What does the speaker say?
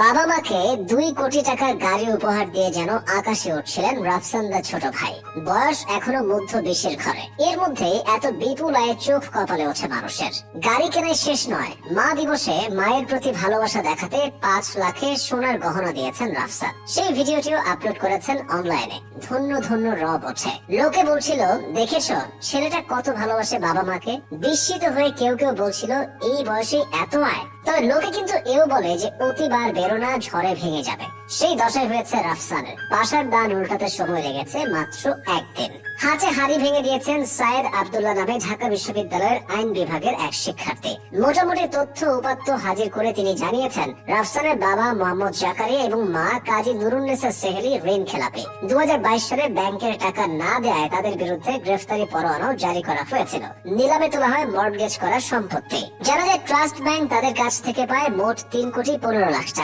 বাবা মাকে 2 কোটি টাকার গাড়ি উপহার দিয়ে যেন আকাশে উঠছিলেন রাফসানদা ছোট ভাই। বয়স এখনো মধ্য 20-এর ঘরে। এর মধ্যে এত বিপুল আয়ের চোখ কপালে ওঠে মানুষের। গাড়ি কেনাই শেষ নয়, মা দিবসে মায়ের প্রতি ভালোবাসা দেখাতে 5 লাখের সোনার গহনা দিয়েছেন রাফসান। সেই ভিডিওটিও আপলোড করেছেন অনলাইনে। ধন্য ধন্য রব ওঠে। লোকে বলছিল, দেখেছো ছেলেটা কত ভালোবাসে বাবা মাকে। বিস্মিত হয়ে কেউ কেউ বলছিল, এই বয়সে এত আয়। তবে লোকে কিন্তু এও বলে যে অতিবার বেরোনা ঝড়ে ভেঙে যাবে। সেই দশাই হয়েছে রাফসানের। পাশার দান উল্টাতে সময় লেগেছে মাত্র 1 দিন। হাতে হাড়ি ভেঙে দিয়েছেন সায়েদ আব্দুল্লাহ নামে ঢাকা বিশ্ববিদ্যালয়ের আইন বিভাগের এক শিক্ষার্থী। মোটামুটি তথ্য উপাত্ত হাজির করে তিনি জানিয়েছেন, রাফসানের বাবা মোহাম্মদ জাকারিয়া এবং মা কাজী নুরুন্নেসা সেহেলি ঋণ খেলাপি। 2022 সালে ব্যাংকের টাকা না দেয়ায় তাদের বিরুদ্ধে গ্রেফতারি পরোয়ানাও জারি করা হয়েছিল। নিলামে তোলা হয় মর্টগেজ করা সম্পত্তি। জানা যায় ট্রাস্ট ব্যাংক তাদের কাছ থেকে পায় মোট 3,15,00,000 টাকা।